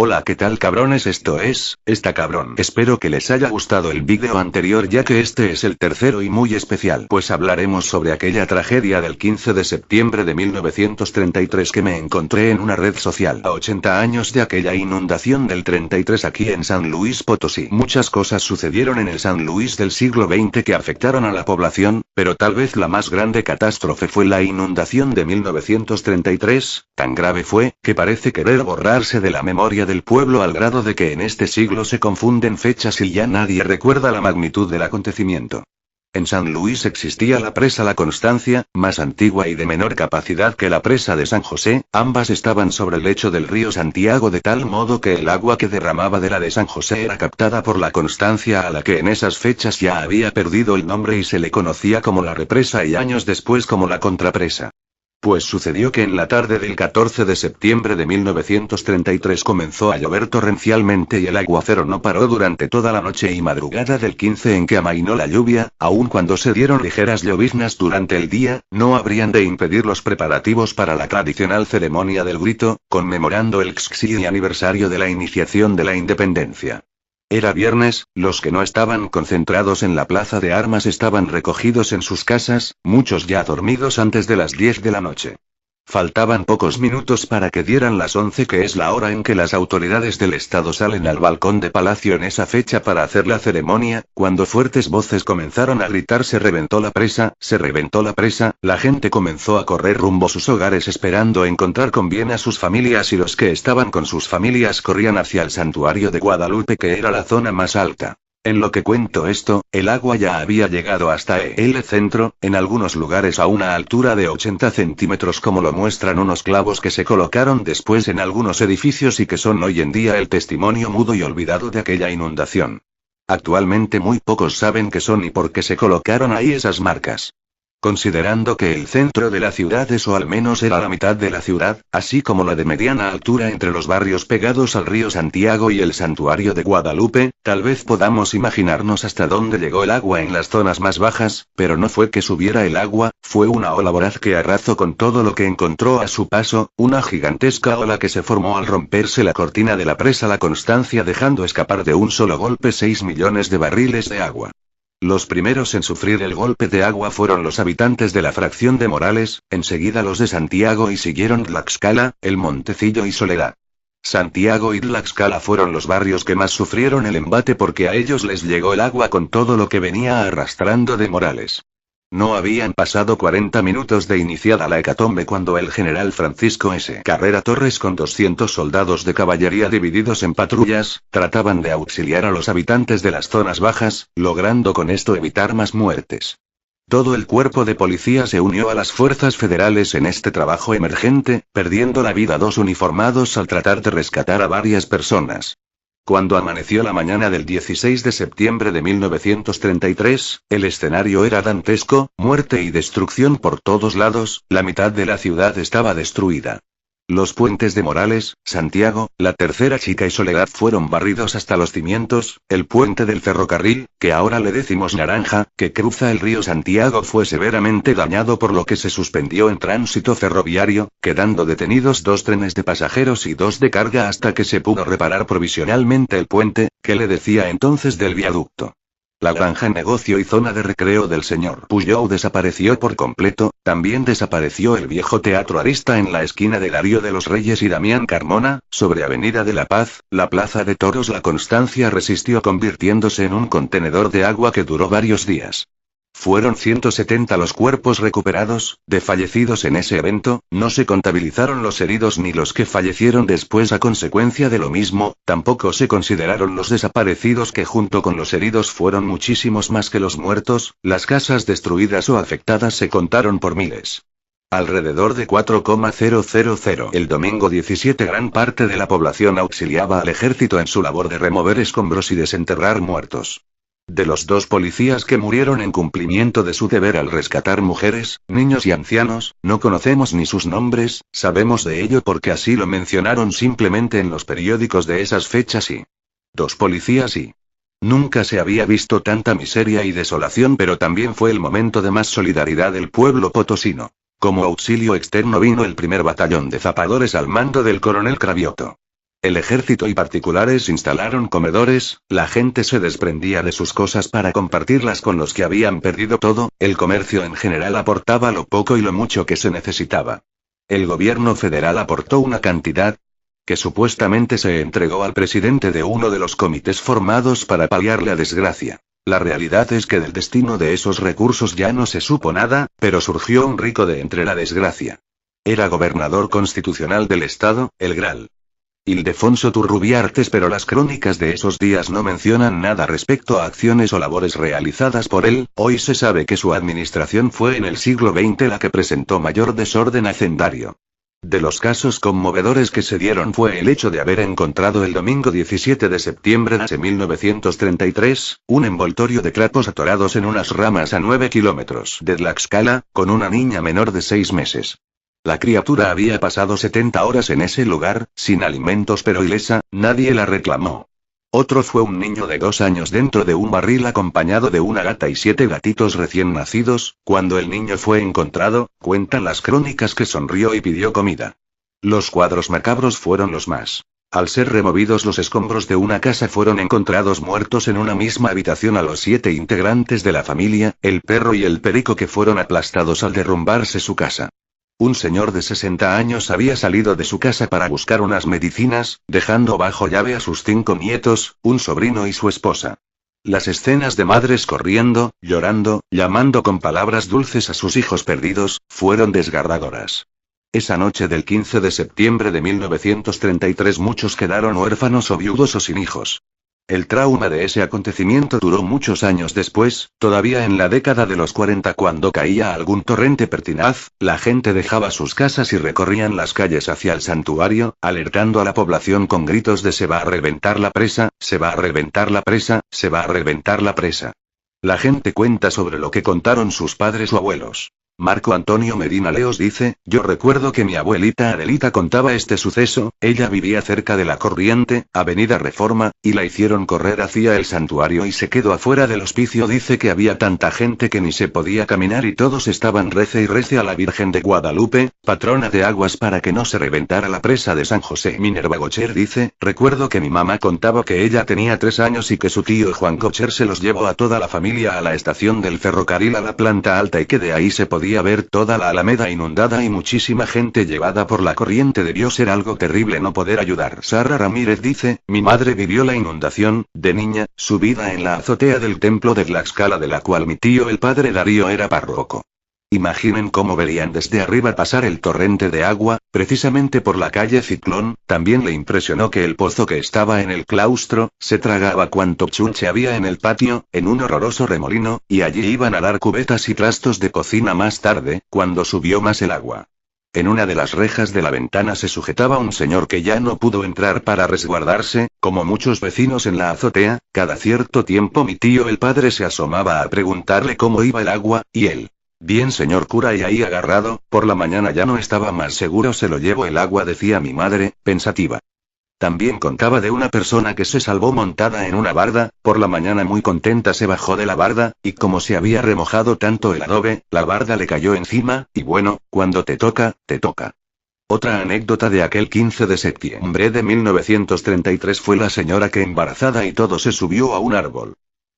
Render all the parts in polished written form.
Hola, ¿qué tal cabrones? Esto es, Está Cabrón. Espero que les haya gustado el vídeo anterior, ya que este es el tercero y muy especial, pues hablaremos sobre aquella tragedia del 15 de septiembre de 1933 que me encontré en una red social a 80 años de aquella inundación del 33 aquí en San Luis Potosí. Muchas cosas sucedieron en el San Luis del siglo XX que afectaron a la población, pero tal vez la más grande catástrofe fue la inundación de 1933, tan grave fue, que parece querer borrarse de la memoria del pueblo al grado de que en este siglo se confunden fechas y ya nadie recuerda la magnitud del acontecimiento. En San Luis existía la presa La Constancia, más antigua y de menor capacidad que la presa de San José, ambas estaban sobre el lecho del río Santiago de tal modo que el agua que derramaba de la de San José era captada por La Constancia, a la que en esas fechas ya había perdido el nombre y se le conocía como la represa y años después como la contrapresa. Pues sucedió que en la tarde del 14 de septiembre de 1933 comenzó a llover torrencialmente y el aguacero no paró durante toda la noche y madrugada del 15 en que amainó la lluvia, aun cuando se dieron ligeras lloviznas durante el día, no habrían de impedir los preparativos para la tradicional ceremonia del grito, conmemorando el XXI aniversario de la iniciación de la independencia. Era viernes, los que no estaban concentrados en la plaza de armas estaban recogidos en sus casas, muchos ya dormidos antes de las 10 de la noche. Faltaban pocos minutos para que dieran las 11, que es la hora en que las autoridades del Estado salen al balcón de Palacio en esa fecha para hacer la ceremonia, cuando fuertes voces comenzaron a gritar: se reventó la presa, se reventó la presa. La gente comenzó a correr rumbo a sus hogares esperando encontrar con bien a sus familias, y los que estaban con sus familias corrían hacia el santuario de Guadalupe, que era la zona más alta. En lo que cuento esto, el agua ya había llegado hasta el centro, en algunos lugares a una altura de 80 centímetros, como lo muestran unos clavos que se colocaron después en algunos edificios y que son hoy en día el testimonio mudo y olvidado de aquella inundación. Actualmente muy pocos saben qué son y por qué se colocaron ahí esas marcas. Considerando que el centro de la ciudad es, o al menos era la mitad de la ciudad, así como la de mediana altura entre los barrios pegados al río Santiago y el santuario de Guadalupe, tal vez podamos imaginarnos hasta dónde llegó el agua en las zonas más bajas, pero no fue que subiera el agua, fue una ola voraz que arrasó con todo lo que encontró a su paso, una gigantesca ola que se formó al romperse la cortina de la presa La Constancia, dejando escapar de un solo golpe 6 millones de barriles de agua. Los primeros en sufrir el golpe de agua fueron los habitantes de la fracción de Morales, enseguida los de Santiago y siguieron Tlaxcala, El Montecillo y Soledad. Santiago y Tlaxcala fueron los barrios que más sufrieron el embate porque a ellos les llegó el agua con todo lo que venía arrastrando de Morales. No habían pasado 40 minutos de iniciada la hecatombe cuando el general Francisco S. Carrera Torres, con 200 soldados de caballería divididos en patrullas, trataban de auxiliar a los habitantes de las zonas bajas, logrando con esto evitar más muertes. Todo el cuerpo de policía se unió a las fuerzas federales en este trabajo emergente, perdiendo la vida 2 uniformados al tratar de rescatar a varias personas. Cuando amaneció la mañana del 16 de septiembre de 1933, el escenario era dantesco: muerte y destrucción por todos lados, la mitad de la ciudad estaba destruida. Los puentes de Morales, Santiago, La Tercera Chica y Soledad fueron barridos hasta los cimientos, el puente del ferrocarril, que ahora le decimos Naranja, que cruza el río Santiago, fue severamente dañado por lo que se suspendió en tránsito ferroviario, quedando detenidos 2 trenes de pasajeros y 2 de carga hasta que se pudo reparar provisionalmente el puente, que le decía entonces del viaducto. La granja, negocio y zona de recreo del señor Pujol desapareció por completo, también desapareció el viejo Teatro Arista en la esquina de Darío de los Reyes y Damián Carmona, sobre Avenida de la Paz, la plaza de toros La Constancia resistió convirtiéndose en un contenedor de agua que duró varios días. Fueron 170 los cuerpos recuperados, de fallecidos en ese evento, no se contabilizaron los heridos ni los que fallecieron después a consecuencia de lo mismo, tampoco se consideraron los desaparecidos, que junto con los heridos fueron muchísimos más que los muertos. Las casas destruidas o afectadas se contaron por miles. Alrededor de 4,000. El domingo 17 gran parte de la población auxiliaba al ejército en su labor de remover escombros y desenterrar muertos. De los 2 policías que murieron en cumplimiento de su deber al rescatar mujeres, niños y ancianos, no conocemos ni sus nombres, sabemos de ello porque así lo mencionaron simplemente en los periódicos de esas fechas. Y 2 policías y nunca se había visto tanta miseria y desolación, pero también fue el momento de más solidaridad del pueblo potosino. Como auxilio externo vino el primer batallón de zapadores al mando del coronel Cravioto. El ejército y particulares instalaron comedores, la gente se desprendía de sus cosas para compartirlas con los que habían perdido todo, el comercio en general aportaba lo poco y lo mucho que se necesitaba. El gobierno federal aportó una cantidad que supuestamente se entregó al presidente de uno de los comités formados para paliar la desgracia. La realidad es que del destino de esos recursos ya no se supo nada, pero surgió un rico de entre la desgracia. Era gobernador constitucional del estado, el Gral. Ildefonso Turrubiartes, pero las crónicas de esos días no mencionan nada respecto a acciones o labores realizadas por él. Hoy se sabe que su administración fue en el siglo XX la que presentó mayor desorden hacendario. De los casos conmovedores que se dieron fue el hecho de haber encontrado el domingo 17 de septiembre de 1933, un envoltorio de trapos atorados en unas ramas a 9 kilómetros de Tlaxcala, con una niña menor de 6 meses. La criatura había pasado 70 horas en ese lugar, sin alimentos pero ilesa, nadie la reclamó. Otro fue un niño de 2 años dentro de un barril acompañado de una gata y 7 gatitos recién nacidos. Cuando el niño fue encontrado, cuentan las crónicas que sonrió y pidió comida. Los cuadros macabros fueron los más. Al ser removidos los escombros de una casa fueron encontrados muertos en una misma habitación a los 7 integrantes de la familia, el perro y el perico que fueron aplastados al derrumbarse su casa. Un señor de 60 años había salido de su casa para buscar unas medicinas, dejando bajo llave a sus 5 nietos, un sobrino y su esposa. Las escenas de madres corriendo, llorando, llamando con palabras dulces a sus hijos perdidos, fueron desgarradoras. Esa noche del 15 de septiembre de 1933 muchos quedaron huérfanos o viudos o sin hijos. El trauma de ese acontecimiento duró muchos años después, todavía en la década de los 40 cuando caía algún torrente pertinaz, la gente dejaba sus casas y recorrían las calles hacia el santuario, alertando a la población con gritos de se va a reventar la presa, se va a reventar la presa, se va a reventar la presa. La gente cuenta sobre lo que contaron sus padres o abuelos. Marco Antonio Medina Leos dice, yo recuerdo que mi abuelita Adelita contaba este suceso, ella vivía cerca de la corriente, Avenida Reforma, y la hicieron correr hacia el santuario y se quedó afuera del hospicio. Dice que había tanta gente que ni se podía caminar y todos estaban rece y rece a la Virgen de Guadalupe, patrona de aguas para que no se reventara la presa de San José. Minerva Gocher dice, recuerdo que mi mamá contaba que ella tenía 3 años y que su tío Juan Gocher se los llevó a toda la familia a la estación del ferrocarril a la planta alta y que de ahí se podía ver toda la Alameda inundada y muchísima gente llevada por la corriente. Debió ser algo terrible no poder ayudar. Sara Ramírez dice, mi madre vivió la inundación, de niña, subida en la azotea del templo de Tlaxcala de la cual mi tío el padre Darío era párroco. Imaginen cómo verían desde arriba pasar el torrente de agua, precisamente por la calle Ciclón. También le impresionó que el pozo que estaba en el claustro, se tragaba cuanto chunche había en el patio, en un horroroso remolino, y allí iban a dar cubetas y trastos de cocina más tarde, cuando subió más el agua. En una de las rejas de la ventana se sujetaba un señor que ya no pudo entrar para resguardarse, como muchos vecinos en la azotea. Cada cierto tiempo mi tío el padre se asomaba a preguntarle cómo iba el agua, y él: bien señor cura, y ahí agarrado, por la mañana ya no estaba más seguro, se lo llevó el agua, decía mi madre, pensativa. También contaba de una persona que se salvó montada en una barda, por la mañana muy contenta se bajó de la barda, y como se había remojado tanto el adobe, la barda le cayó encima, y bueno, cuando te toca, te toca. Otra anécdota de aquel 15 de septiembre de 1933 fue la señora que embarazada y todo se subió a un árbol.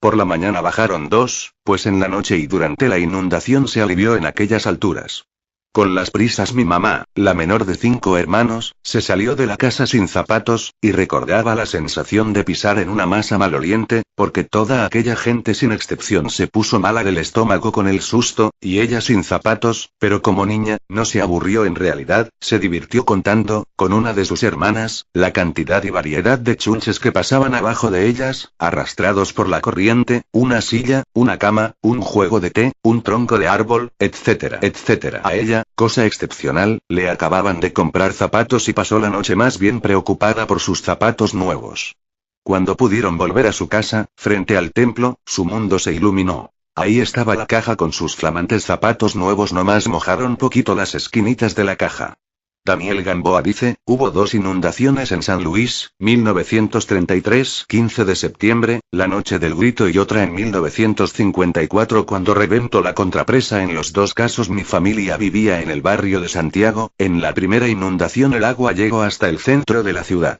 Por la mañana bajaron 2, pues en la noche y durante la inundación se alivió en aquellas alturas. Con las prisas mi mamá, la menor de 5 hermanos, se salió de la casa sin zapatos, y recordaba la sensación de pisar en una masa maloliente, porque toda aquella gente sin excepción se puso mala del estómago con el susto, y ella sin zapatos, pero como niña, no se aburrió en realidad, se divirtió contando, con una de sus hermanas, la cantidad y variedad de chunches que pasaban abajo de ellas, arrastrados por la corriente, una silla, una cama, un juego de té, un tronco de árbol, etcétera, etcétera. A ella, cosa excepcional, le acababan de comprar zapatos y pasó la noche más bien preocupada por sus zapatos nuevos. Cuando pudieron volver a su casa, frente al templo, su mundo se iluminó. Ahí estaba la caja con sus flamantes zapatos nuevos, nomás mojaron poquito las esquinitas de la caja. Daniel Gamboa dice, hubo 2 inundaciones en San Luis, 1933, 15 de septiembre, la noche del grito, y otra en 1954 cuando reventó la contrapresa. En los 2 casos mi familia vivía en el barrio de Santiago. En la primera inundación el agua llegó hasta el centro de la ciudad.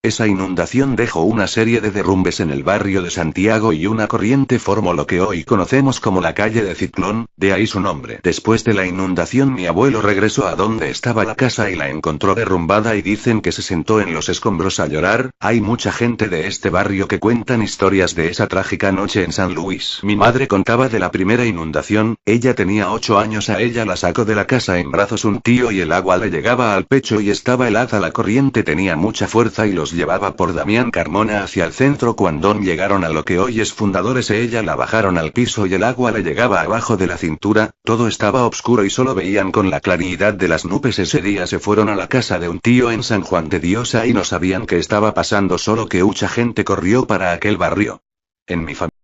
Esa inundación dejó una serie de derrumbes en el barrio de Santiago y una corriente formó lo que hoy conocemos como la calle de Ciclón, de ahí su nombre. Después de la inundación mi abuelo regresó a donde estaba la casa y la encontró derrumbada y dicen que se sentó en los escombros a llorar. Hay mucha gente de este barrio que cuentan historias de esa trágica noche en San Luis. Mi madre contaba de la primera inundación, ella tenía 8 años, a ella la sacó de la casa en brazos un tío y el agua le llegaba al pecho y estaba helada, la corriente tenía mucha fuerza y los llevaba por Damián Carmona hacia el centro. Cuando llegaron a lo que hoy es Fundadores ella la bajaron al piso y el agua le llegaba abajo de la cintura, todo estaba oscuro y solo veían con la claridad de las nubes. Ese día se fueron a la casa de un tío en San Juan de Dios y no sabían qué estaba pasando, solo que mucha gente corrió para aquel barrio. En mi familia